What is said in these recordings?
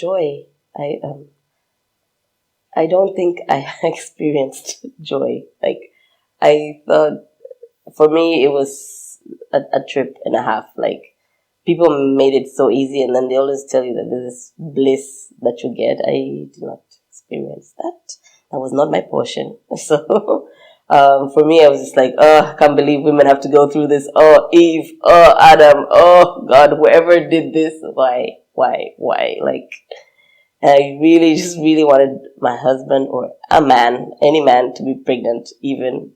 Joy. I don't think I experienced joy. Like, I thought for me it was a trip and a half. Like, people made it so easy, and then they always tell you that there's this bliss that you get. I did not experience that. That was not my portion. So, for me, I was just like, oh, I can't believe women have to go through this. Oh, Eve. Oh, Adam. Oh, God, whoever did this. Why? Like, I really just really wanted my husband or a man, any man, to be pregnant, even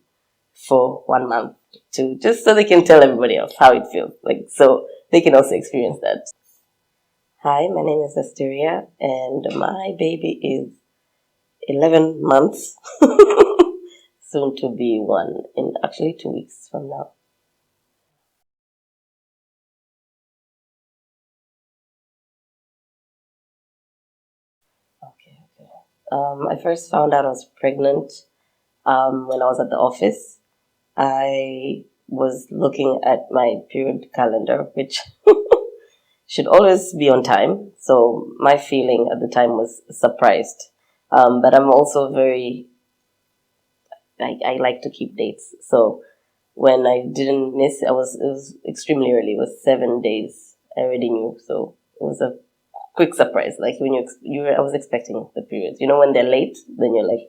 for 1 month, to just so they can tell everybody else how it feels. Like, so they can also experience that. Hi, my name is Asteria, and my baby is 11 months, soon to be one in actually 2 weeks from now. Okay. I first found out I was pregnant when I was at the office. I was looking at my period calendar, which should always be on time. So my feeling at the time was surprised. But I'm also I like to keep dates. So when I didn't miss, it was extremely early. It was 7 days. I already knew. So it was a quick surprise. Like when I was expecting the periods. You know, when they're late, then you're like,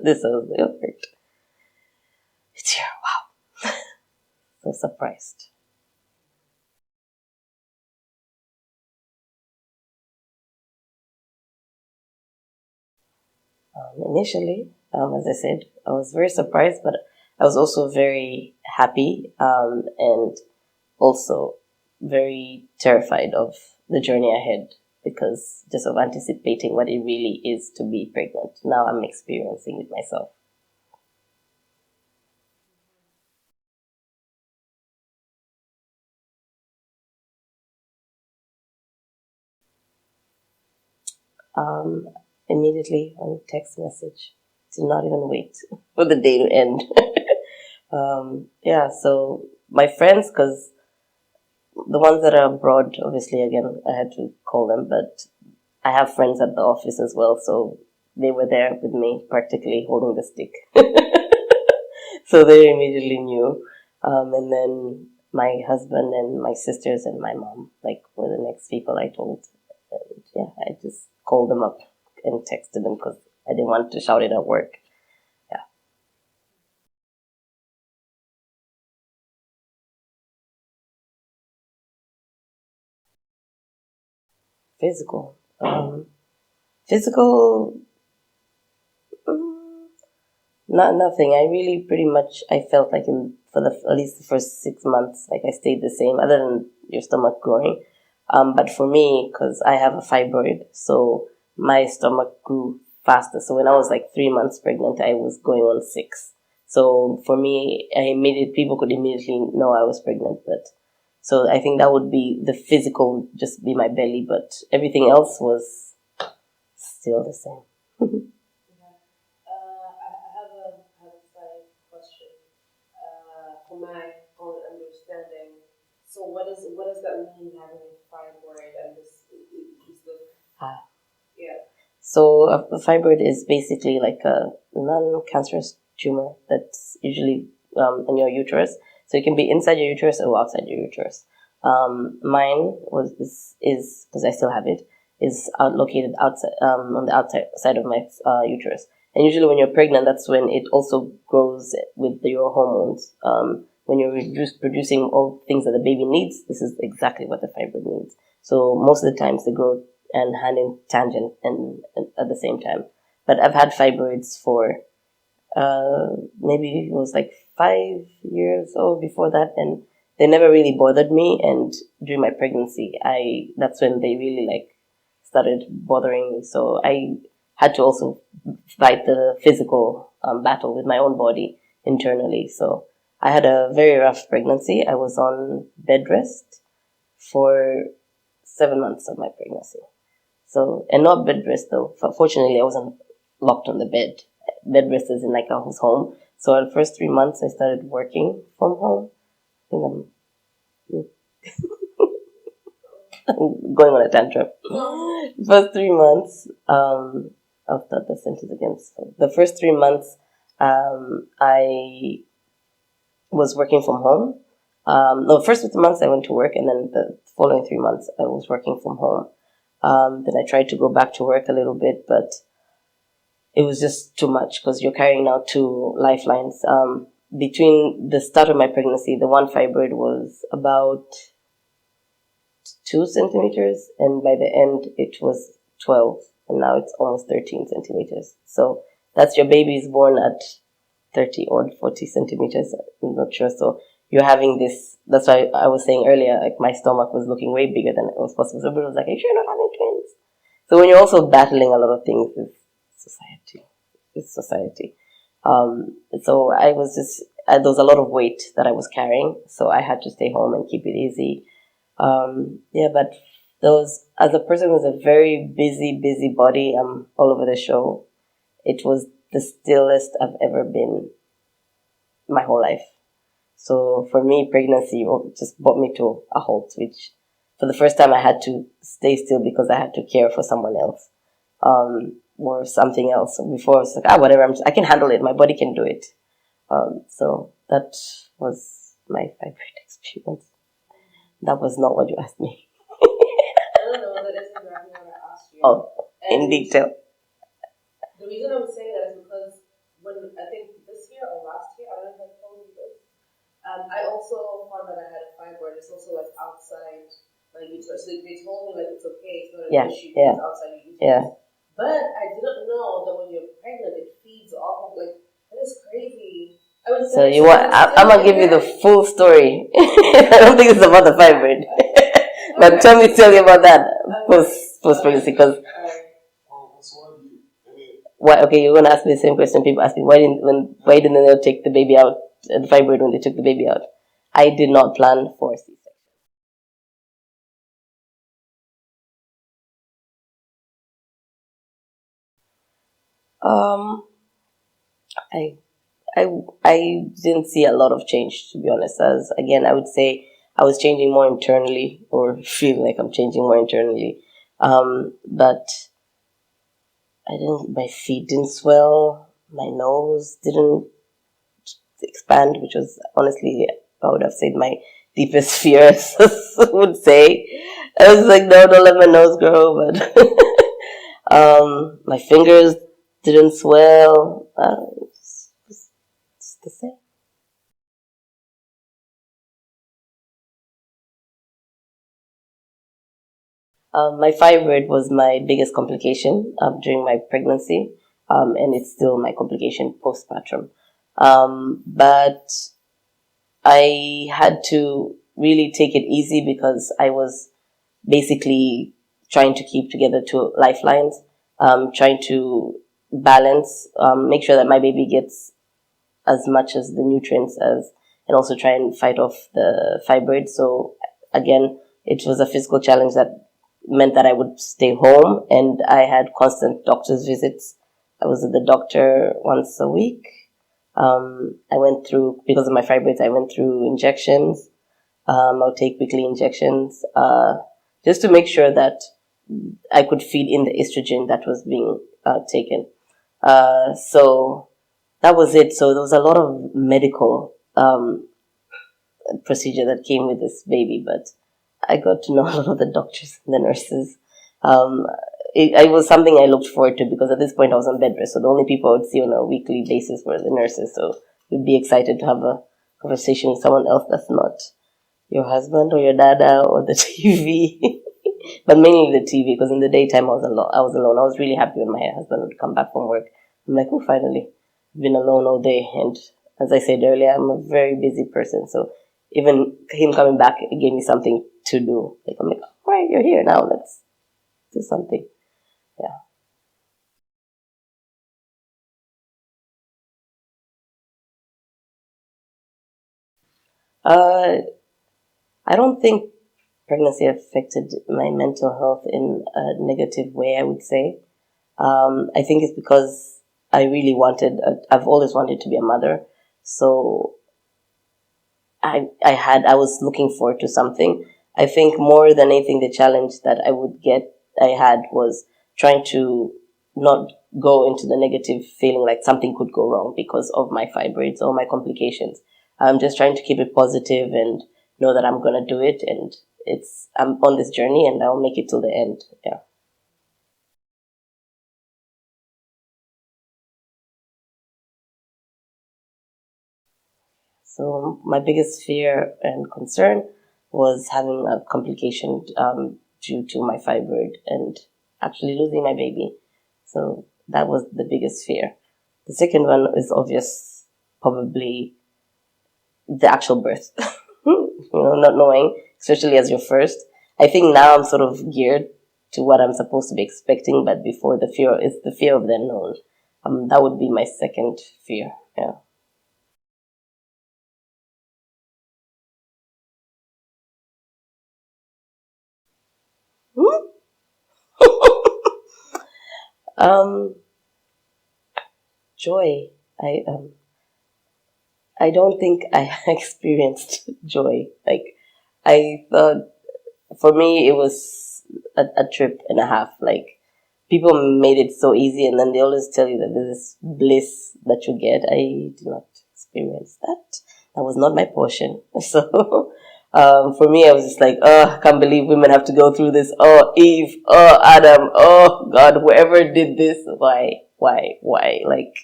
this was perfect. It's here. Wow. So surprised. Initially, as I said, I was very surprised, but I was also very happy and also very terrified of the journey ahead because just of anticipating what it really is to be pregnant. Now I'm experiencing it myself. Um, Immediately on text message. Did not even wait for the day to end. Yeah, so my friends, because the ones that are abroad, obviously, again, I had to call them, but I have friends at the office as well, so they were there with me, practically holding the stick. So they immediately knew. And then my husband and my sisters and my mom, like, were the next people I told. And yeah, I just called them up and texted them because I didn't want to shout it at work. Yeah, physical. Physical, mm, not nothing. I really pretty much I felt like in for the at least the first 6 months, like I stayed the same, other than your stomach growing. But for me, because I have a fibroid, so my stomach grew faster. So when I was like 3 months pregnant, I was going on six. So for me, people could immediately know I was pregnant. But so I think that would be the physical, just be my belly, but everything else was still the same. I have a side question for my own understanding. So what does that mean having a fibroid and this is the Ah. yeah. So a fibroid is basically like a non-cancerous tumor that's usually in your uterus. So it can be inside your uterus or outside your uterus. Mine is because I still have it is located outside on the outside side of my uterus. And usually when you're pregnant, that's when it also grows with your hormones. When you're producing all things that the baby needs, this is exactly what the fibroid needs. So most of the times they grow and hand in tangent and at the same time. But I've had fibroids for maybe it was like 5 years old before that, and they never really bothered me. And during my pregnancy, I that's when they really like started bothering me. So I had to also fight the physical battle with my own body internally. So I had a very rough pregnancy. I was on bed rest for 7 months of my pregnancy. So, and not bed rest though. Fortunately, I wasn't locked on the bed. Bed rest is in like I was home. So the first 3 months, I started working from home. I think I'm going on a tantrum. First 3 months, I'll start the sentence again. So the first 3 months, I was working from home. No, first 3 months I went to work, and then the following 3 months I was working from home. Then I tried to go back to work a little bit, but it was just too much because you're carrying now two lifelines. Between the start of my pregnancy, the one fibroid was about 2 centimeters, and by the end it was 12, and now it's almost 13 centimeters. So that's your baby is born at 30 or 40 centimeters. I'm not sure. So you're having this. That's why I was saying earlier, like my stomach was looking way bigger than it was possible. So everybody was like, "Are you sure you're not having twins?" So when you're also battling a lot of things, it's society. So I was just, there was a lot of weight that I was carrying, so I had to stay home and keep it easy. But those, as a person with a very busy body, all over the show, it was the stillest I've ever been my whole life. So for me, pregnancy just brought me to a halt, which for the first time I had to stay still because I had to care for someone else. Or something else. Before I was like, whatever, I can handle it. My body can do it. So that was my fibroid experience. That was not what you asked me. I don't know, that is exactly what I asked you. Oh, in detail. The reason I'm saying that is because when, I think this year or last year, I don't know if I told you this, I also found that I had a fibroid. It's also like outside my uterus. So they told me like it's okay, it's not an issue, it's outside your uterus. Yeah. But I didn't know that when you're pregnant, it feeds off of, like, that is crazy. So you want? I'm gonna give you the full story. I don't think it's about the fibroid, but tell you about that post pregnancy because. Why? Okay, you're gonna ask me the same question. People ask me why didn't they take the baby out, the fibroid, when they took the baby out? I did not plan for C-section. I I didn't see a lot of change, to be honest. As again, I would say I was changing more internally, or feel like I'm changing more internally. But I didn't. My feet didn't swell. My nose didn't expand, which was honestly, I would have said, my deepest fears. Would say. I was like, no, don't let my nose grow. But my fingers didn't swell. It's the same. My fibroid was my biggest complication during my pregnancy, and it's still my complication postpartum. But I had to really take it easy because I was basically trying to keep together two lifelines, trying to balance, make sure that my baby gets as much as the nutrients as, and also try and fight off the fibroid. So again, it was a physical challenge that meant that I would stay home, and I had constant doctor's visits. I was at the doctor once a week. I went through, because of my fibroids, I went through injections. I'll take weekly injections, just to make sure that I could feed in the estrogen that was being taken. So that was it. So there was a lot of medical procedure that came with this baby, but I got to know a lot of the doctors and the nurses. It was something I looked forward to because at this point I was on bed rest, so the only people I would see on a weekly basis were the nurses. So you'd be excited to have a conversation with someone else that's not your husband or your dada or the TV. But mainly the TV, because in the daytime I was alone. I was really happy when my husband would come back from work. I'm like, oh, finally, I've been alone all day. And as I said earlier, I'm a very busy person, so even him coming back, it gave me something to do. Like, I'm like, all right, you're here now. Let's do something. Yeah. I don't think pregnancy affected my mental health in a negative way, I would say. I think it's because I really I've always wanted to be a mother. So I was looking forward to something. I think more than anything, the challenge that I had was trying to not go into the negative feeling like something could go wrong because of my fibroids or my complications. I'm just trying to keep it positive and know that I'm going to do it, and I'm on this journey and I'll make it till the end. Yeah. So my biggest fear and concern was having a complication due to my fibroid and actually losing my baby. So that was the biggest fear. The second one is obvious, probably the actual birth. Not knowing, especially as your first. I think now I'm sort of geared to what I'm supposed to be expecting, but before the fear is the fear of the unknown. That would be my second fear. Yeah. Hmm? Um, joy. I um, I don't think I experienced joy. Like I thought, for me, it was a trip and a half. Like people made it so easy, and then they always tell you that there's this bliss that you get. I did not experience that. That was not my portion. So. For me, I was just like, oh, I can't believe women have to go through this. Oh, Eve. Oh, Adam. Oh, God, whoever did this. Why? Like,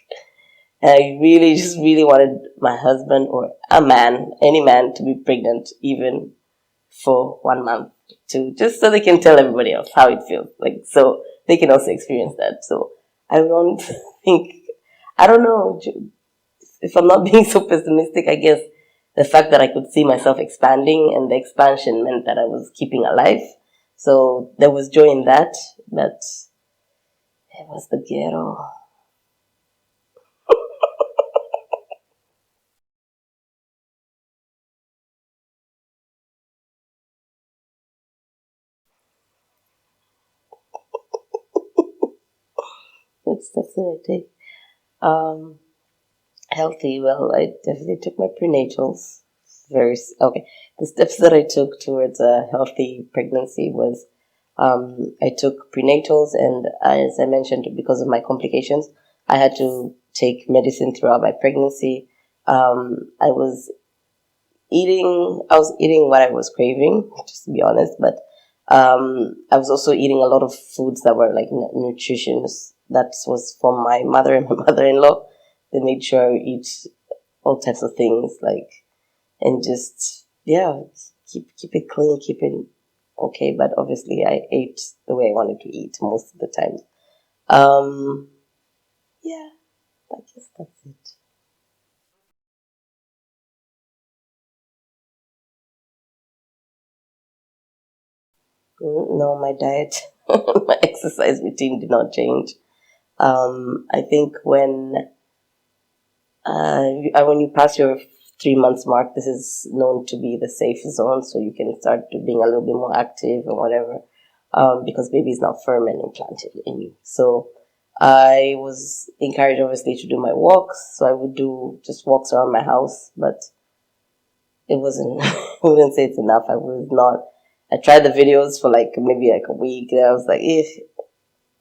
I really just really wanted my husband or a man, any man, to be pregnant even for 1 month to just so they can tell everybody else how it feels. Like so they can also experience that. So I don't think I don't know if I'm not being so pessimistic, I guess the fact that I could see myself expanding and the expansion meant that I was keeping alive. So there was joy in that, but it was the ghetto. What steps did I take? Um, Healthy. Well, I definitely took my prenatals. Okay. The steps that I took towards a healthy pregnancy was I took prenatals, and as I mentioned, because of my complications, I had to take medicine throughout my pregnancy. I was eating what I was craving, just to be honest, but I was also eating a lot of foods that were like nutritious. That was from my mother and my mother-in-law. They made sure I would eat all types of things, like, and just, yeah, keep it clean, keep it okay. But obviously, I ate the way I wanted to eat most of the time. Um, yeah, I guess that's it. No, my diet, my exercise routine did not change. I think when you pass your 3 months mark, this is known to be the safe zone, so you can start to being a little bit more active or whatever, because baby is now firm and implanted in you. So I was encouraged, obviously, to do my walks. So I would do just walks around my house, but it wasn't. I wouldn't say it's enough. I was not. I tried the videos for like maybe like a week, and I was like, eh,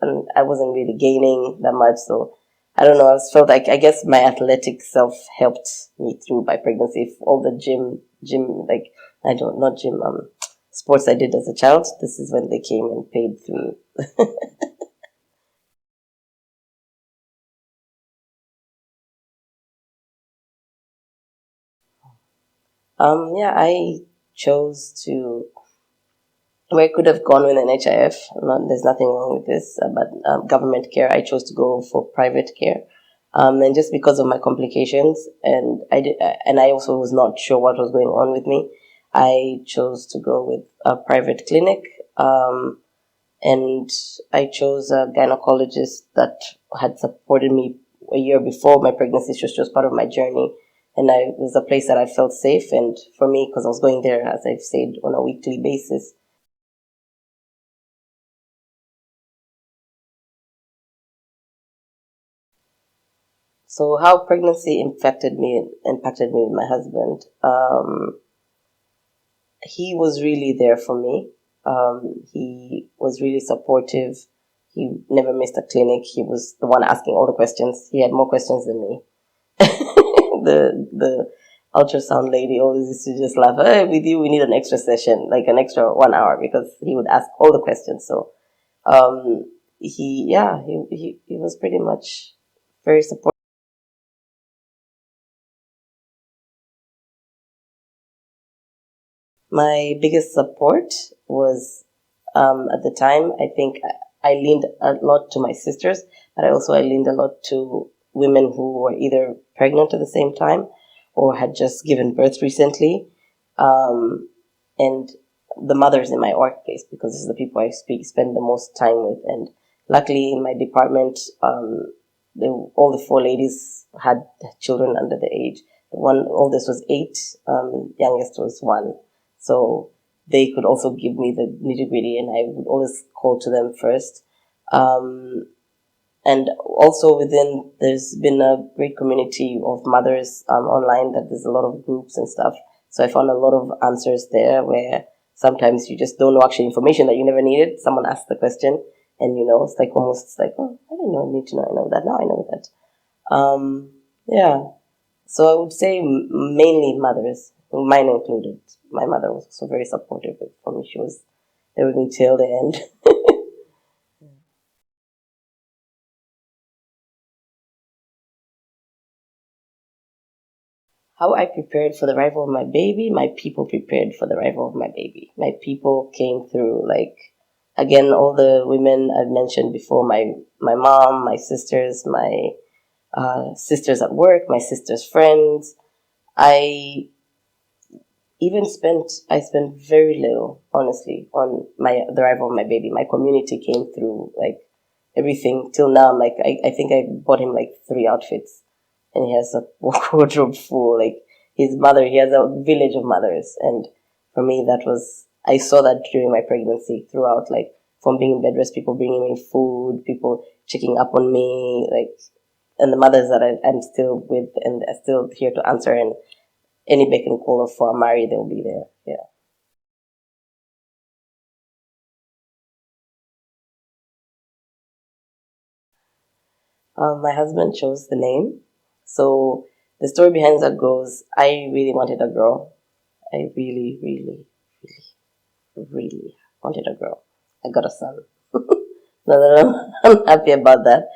and I wasn't really gaining that much. So I don't know. I just felt like I guess my athletic self helped me through my pregnancy. If all the gym, like I don't not gym, sports I did as a child. This is when they came and paid through. Yeah, I chose to where I could have gone with an HIF. Not, there's nothing wrong with this, but government care. I chose to go for private care, and just because of my complications, and I also was not sure what was going on with me. I chose to go with a private clinic, and I chose a gynecologist that had supported me a year before my pregnancy. She was just part of my journey. And it was a place that I felt safe. And for me, because I was going there, as I've said, on a weekly basis, so how pregnancy impacted me with my husband. he was really there for me. He was really supportive. He never missed a clinic. He was the one asking all the questions. He had more questions than me. The ultrasound lady always used to just laugh. Hey, with you, we need an extra session, like an extra 1 hour, because he would ask all the questions. So, um, he was pretty much very supportive. My biggest support was, at the time, I think I leaned a lot to my sisters, but I leaned a lot to women who were either pregnant at the same time or had just given birth recently, um, and the mothers in my workplace, because this is the people I spend the most time with. And luckily, in my department, all the four ladies had children under the age. The one oldest was 8, youngest was 1. So they could also give me the nitty gritty, and I would always call to them first. Um, and also there's been a great community of mothers online, that there's a lot of groups and stuff. So I found a lot of answers there, where sometimes you just don't know actual information that you never needed. Someone asked the question, and it's like almost like, oh, I didn't know, I need to know, I know that, now I know that. Yeah. So I would say mainly mothers, mine included. My mother was also very supportive for me. She was there with me till the end. How I prepared for the arrival of my baby, my people prepared for the arrival of my baby. My people came through, like, again, all the women I've mentioned before, my mom, my sisters, my sisters at work, my sister's friends. I I spent very little, honestly, on the arrival of my baby. My community came through, like, everything till now. Like, I think I bought him like 3 outfits, and he has a wardrobe full. Like, his mother, he has a village of mothers, and for me, I saw that during my pregnancy throughout, like, from being in bed rest, people bringing me food, people checking up on me, like, and the mothers that I'm still with and are still here to answer, and any beck and call for Amari, they'll be there. Yeah. My husband chose the name. So the story behind that goes, I really wanted a girl. I really, really, really wanted a girl. I got a son. Not that I'm happy about that.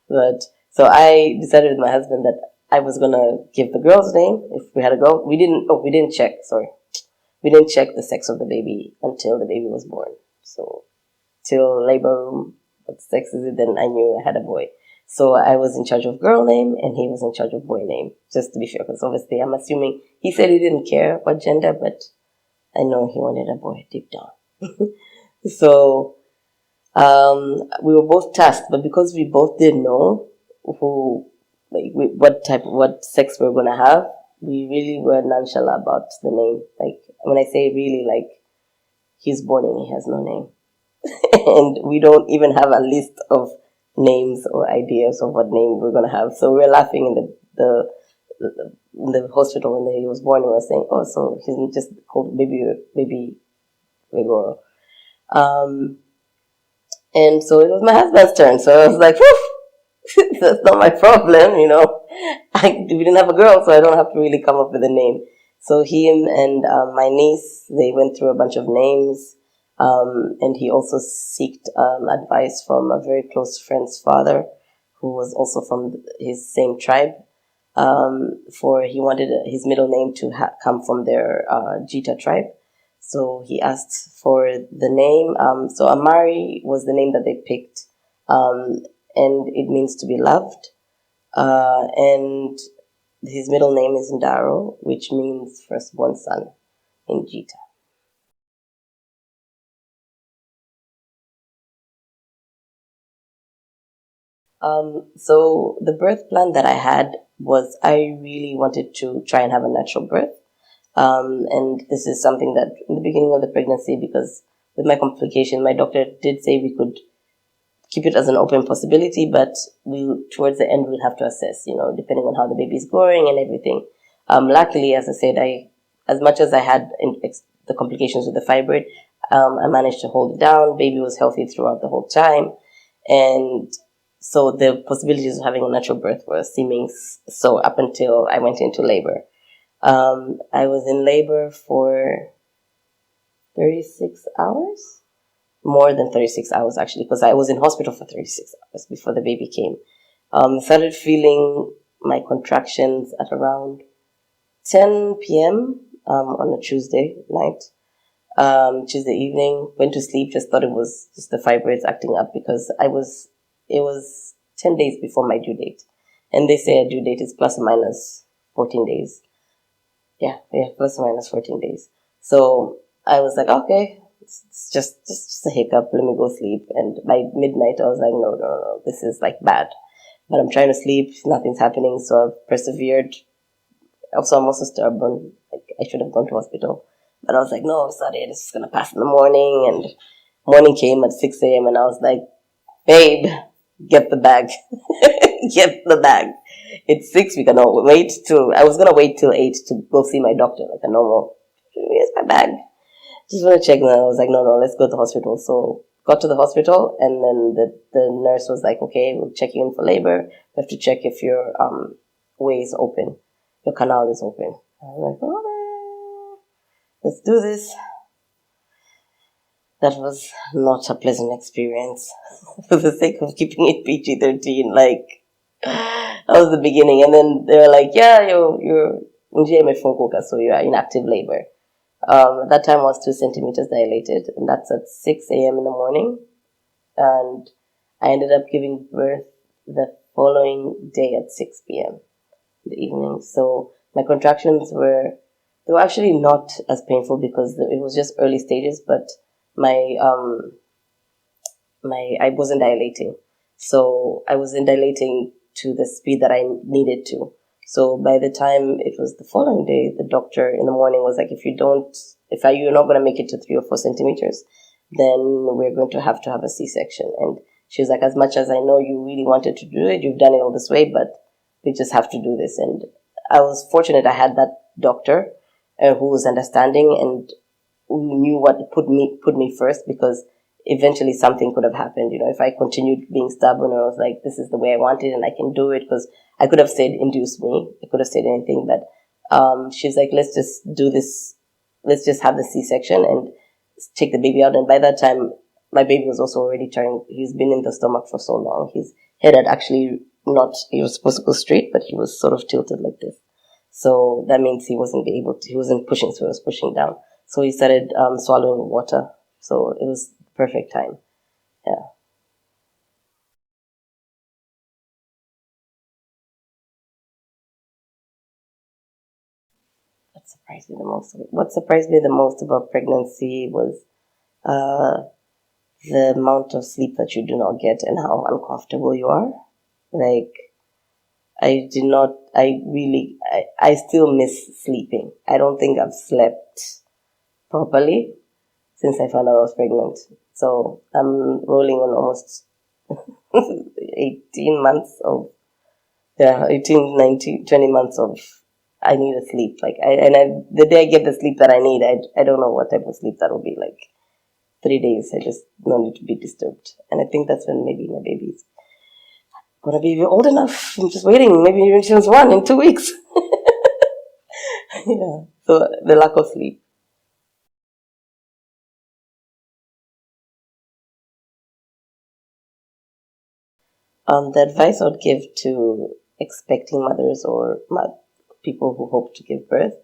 But so I decided with my husband that I was gonna give the girl's name if we had a girl. We didn't check, sorry. We didn't check the sex of the baby until the baby was born. So till labor room, what sex is it? Then I knew I had a boy. So I was in charge of girl name and he was in charge of boy name, just to be sure. Because obviously, I'm assuming he said he didn't care what gender, but I know he wanted a boy deep down. So we were both tasked, but because we both didn't know what sex we were gonna have, we really were nonchalant about the name. Like, when I say really, like, he's born and he has no name. And we don't even have a list of names or ideas of what name we're gonna have. So we're laughing in the hospital when he was born. We were saying, "Oh, so he's just called baby Vigoro." Um, and so it was my husband's turn. So I was like, "Whew, that's not my problem, you know." We didn't have a girl, so I don't have to really come up with a name. So him and my niece, they went through a bunch of names, and he also sought advice from a very close friend's father, who was also from his same tribe. For he wanted his middle name to come from their Jita tribe. So he asked for the name. So Amari was the name that they picked, and it means to be loved. And his middle name is Ndaro, which means firstborn son in Jita. So the birth plan that I had was, I really wanted to try and have a natural birth. And this is something that in the beginning of the pregnancy, because with my complication, my doctor did say we could keep it as an open possibility, but towards the end we'll have to assess, depending on how the baby is growing and everything. Luckily, as I said, as much as I had the complications with the fibroid. I managed to hold it down. Baby was healthy throughout the whole time. And so the possibilities of having a natural birth were seeming so up until I went into labor. I was in labor for 36 hours, more than 36 hours actually, because I was in hospital for 36 hours before the baby came. Started feeling my contractions at around 10 p.m. On a Tuesday night. Tuesday evening, went to sleep, just thought it was just the fibroids acting up because it was 10 days before my due date. And they say a due date is plus or minus 14 days. Yeah, plus or minus 14 days. So I was like, okay, it's just a hiccup. Let me go sleep. And by midnight, I was like, no, this is like bad. But I'm trying to sleep. Nothing's happening. So I've persevered. Also, I'm also stubborn. Like, I should have gone to hospital. But I was like, no, sorry, this is going to pass in the morning. And morning came at 6 a.m. and I was like, babe, get the bag. Get the bag. It's 6. We cannot wait till, I was going to wait till 8 to go see my doctor, like a normal. Here's my bag. Just want to check. And I was like, no, let's go to the hospital. So got to the hospital and then the nurse was like, okay, we'll check you in for labor. We have to check if your way is open. Your canal is open. I was like, okay, let's do this. That was not a pleasant experience. For the sake of keeping it PG-13, like, that was the beginning. And then they were like, yeah, you're so you're in active labor. At that time I was 2 centimeters dilated, and that's at 6 a.m. in the morning. And I ended up giving birth the following day at 6 p.m. in the evening. So my contractions they were actually not as painful because it was just early stages, but my I wasn't dilating. So I wasn't dilating to the speed that I needed to. So by the time it was the following day, the doctor in the morning was like, you're not going to make it to 3 or 4 centimeters, then we're going to have a C-section. And she was like, as much as I know you really wanted to do it, you've done it all this way, but we just have to do this. And I was fortunate I had that doctor who was understanding and who knew what put me first, because eventually something could have happened. If I continued being stubborn or I was like, this is the way I want it and I can do it, because I could have said, induce me. I could have said anything, but she's like, let's just do this. Let's just have the C-section and take the baby out. And by that time, my baby was also already he's been in the stomach for so long. His head had actually he was supposed to go straight, but he was sort of tilted like this. So that means he wasn't pushing, so he was pushing down. So he started swallowing water. So it was perfect time. Yeah. What surprised me the most about pregnancy was the amount of sleep that you do not get and how uncomfortable you are. Like, I still miss sleeping. I don't think I've slept properly since I found out I was pregnant. So I'm rolling on almost 18 months of, 18, 19, 20 months of, I need a sleep. Like, the day I get the sleep that I need, I don't know what type of sleep that will be like. 3 days, I just don't need to be disturbed. And I think that's when maybe my baby's gonna be old enough. I'm just waiting. Maybe even she was 1 in 2 weeks. Yeah. So the lack of sleep. The advice I would give to expecting mothers or people who hope to give birth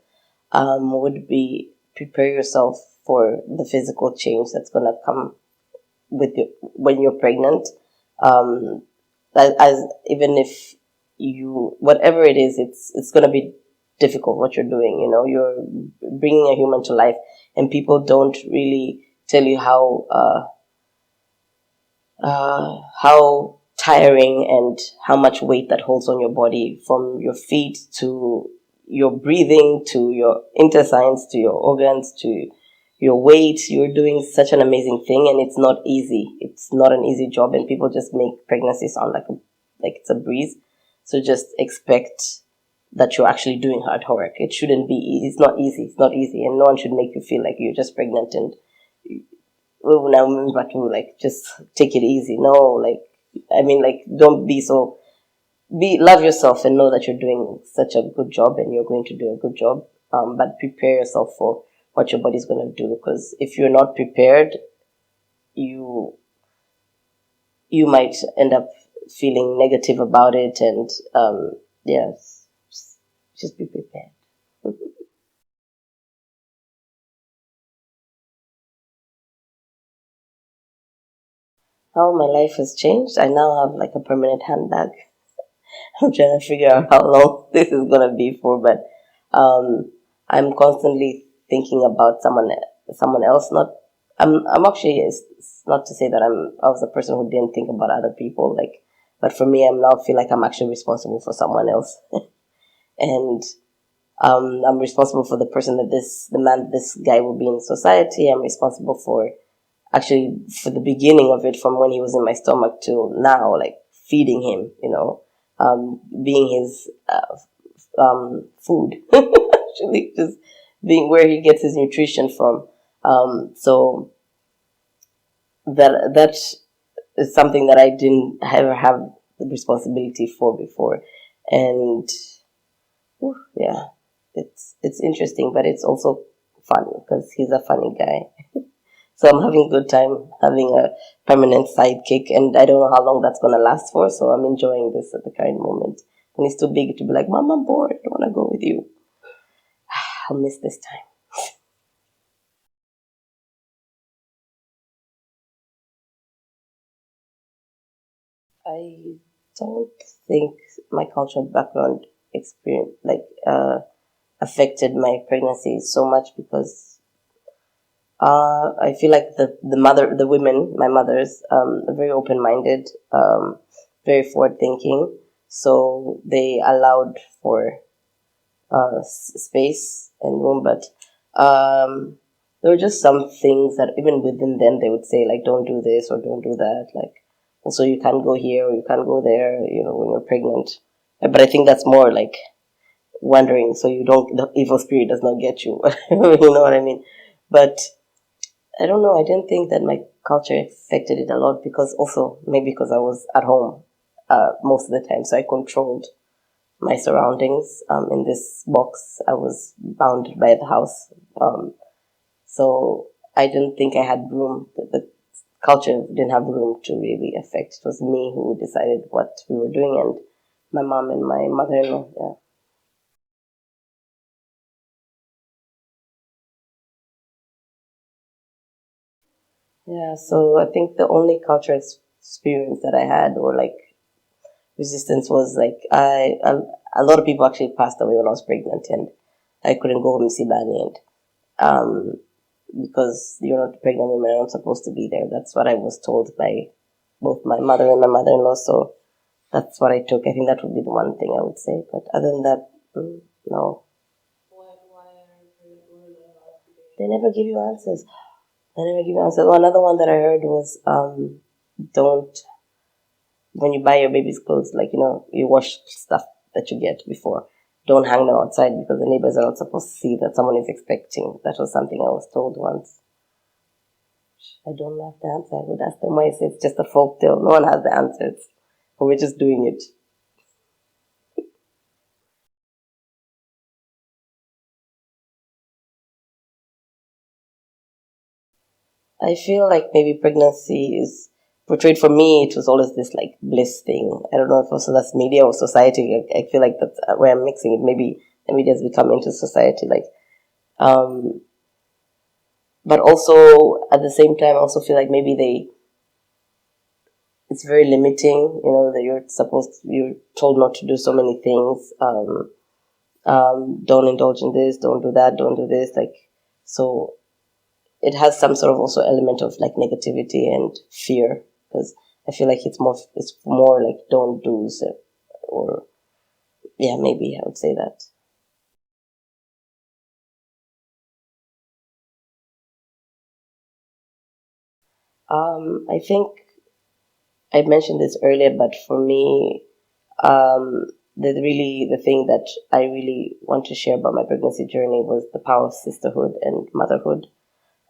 would be prepare yourself for the physical change that's going to come with you when you're pregnant. Um, as even if whatever it is, it's going to be difficult what you're doing. You're bringing a human to life, and people don't really tell you how tiring and how much weight that holds on your body, from your feet to your breathing to your intestines to your organs to your weight. You're doing such an amazing thing, and it's not easy. It's not an easy job, and people just make pregnancy sound like it's a breeze. So just expect that you're actually doing hard work. It shouldn't be. It's not easy. It's not easy, and no one should make you feel like you're just pregnant and now remember to like just take it easy. No, like I mean, like don't be so be love yourself and know that you're doing such a good job and you're going to do a good job. But prepare yourself for what your body's going to do, because if you're not prepared, you you might end up feeling negative about it, and yes, just be prepared. How my life has changed. I now have like a permanent handbag. I'm trying to figure out how long this is gonna be for, but I'm constantly thinking about someone else. Not, I'm actually, it's not to say that I was a person who didn't think about other people, like, but for me, I now feel like I'm actually responsible for someone else, and I'm responsible for the person that the man, this guy will be in society. I'm responsible for actually for the beginning of it, from when he was in my stomach till now, like feeding him, being his food, actually just being where he gets his nutrition from. So that is something that I didn't ever have the responsibility for before, and yeah, it's interesting, but it's also fun because he's a funny guy. So I'm having a good time having a permanent sidekick, and I don't know how long that's gonna last for. So I'm enjoying this at the current moment. And he's too big to be like, "Mom, I'm bored. I don't want to go with you." I'll miss this time. I don't think my cultural background experience affected my pregnancy so much, because I feel like the women, my mothers, are very open minded, very forward thinking. So they allowed for space and room, but um, there were just some things that even within them they would say like, "Don't do this" or "Don't do that." Like, also you can't go here or you can't go there. When you're pregnant. But I think that's more like wondering, so you don't the evil spirit does not get you. You know what I mean? But I don't know. I didn't think that my culture affected it a lot, because also maybe because I was at home most of the time, so I controlled my surroundings. In this box, I was bounded by the house, so I didn't think I had room. The culture didn't have room to really affect. It was me who decided what we were doing, and my mom and my mother-in-law. Yeah. Yeah, so I think the only cultural experience that I had, or like resistance, was like a lot of people actually passed away when I was pregnant, and I couldn't go home and see Bani, and um, because you're not pregnant women are not supposed to be there. That's what I was told by both my mother and my mother-in-law. So that's what I took. I think that would be the one thing I would say. But other than that, no, Why are pregnant women not allowed to be they never give you answers. They never give you answers. Oh, another one that I heard was don't, when you buy your baby's clothes, like you wash stuff that you get before. Don't hang them outside because the neighbors are not supposed to see that someone is expecting. That was something I was told once. I don't have the answer. I would ask them why it's just a folk tale. No one has the answers. But we're just doing it. I feel like maybe pregnancy is portrayed, for me, it was always this like bliss thing. I don't know if also that's media or society. I feel like that's where I'm mixing it. Maybe the media has become into society. Um, but also at the same time, I also feel like maybe it's very limiting, that you're told not to do so many things. Don't indulge in this, don't do that, don't do this. Like, so it has some sort of also element of like negativity and fear, because I feel like it's more like don't do so, or yeah, maybe I would say that. I think I mentioned this earlier, but for me, the thing that I really want to share about my pregnancy journey was the power of sisterhood and motherhood,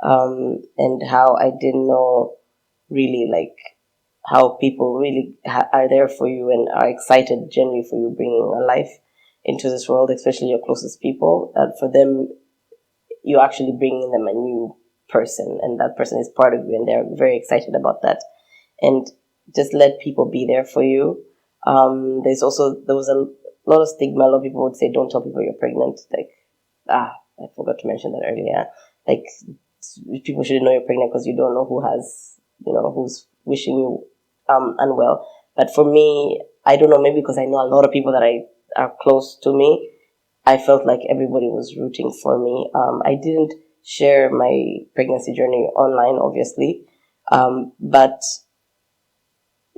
and how I didn't know really like how people really are there for you and are excited generally for you bringing a life into this world, especially your closest people. That for them, you're actually bringing them a new person, and that person is part of you, and they're very excited about that. And just let people be there for you. There was a lot of stigma. A lot of people would say, "Don't tell people you're pregnant." Like, I forgot to mention that earlier. Like, people shouldn't know you're pregnant because you don't know who's wishing you unwell. But for me, I don't know, maybe because I know a lot of people that I are close to me, I felt like everybody was rooting for me. I didn't share my pregnancy journey online, obviously, but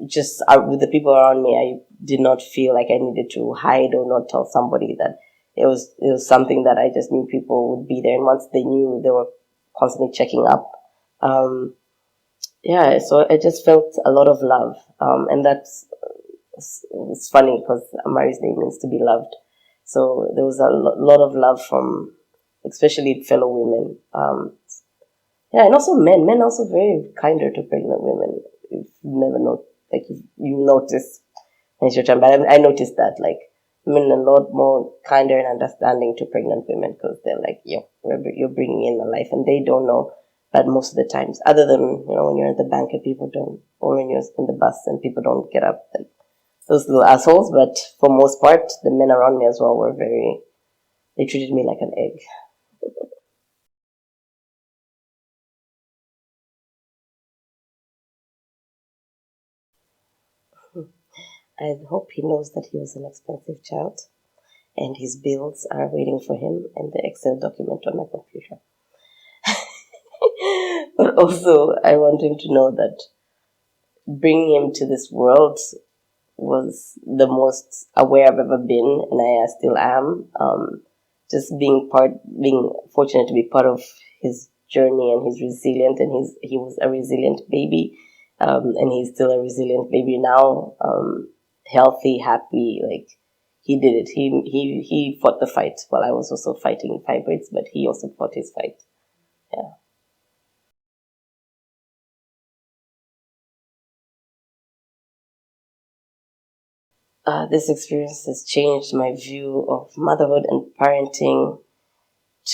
just with the people around me, I did not feel like I needed to hide or not tell somebody that it was something that I just knew people would be there, and once they knew, they were constantly checking up. Um, yeah, so I just felt a lot of love, and that's it's funny because Amari's name means to be loved. So there was a lot of love from, especially fellow women. Yeah, and also men. Men also very kinder to pregnant women. If you never know, like if you notice when it's your time. But I noticed that like men are a lot more kinder and understanding to pregnant women because they're like, yo, you're bringing in a life, and they don't know. But most of the times, other than when you're at the bank and people don't, or when you're in the bus and people don't get up, like those little assholes. But for most part, the men around me as well were very. They treated me like an egg. I hope he knows that he was an expensive child, and his bills are waiting for him in the Excel document on my computer. But also, I want him to know that bringing him to this world was the most aware I've ever been, and I still am. Just being fortunate to be part of his journey, and he's resilient, and he was a resilient baby, and he's still a resilient baby now. Healthy, happy, like he did it. He fought the fight while I was also fighting fibroids, but he also fought his fight. Yeah. This experience has changed my view of motherhood and parenting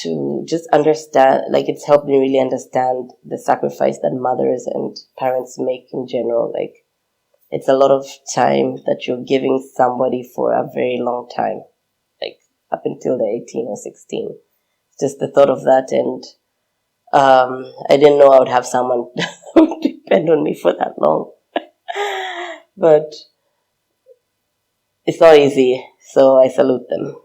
to just understand, like it's helped me really understand the sacrifice that mothers and parents make in general. Like it's a lot of time that you're giving somebody for a very long time, like up until they're 18 or 16. Just the thought of that, and I didn't know I would have someone depend on me for that long. But it's not easy, so I salute them.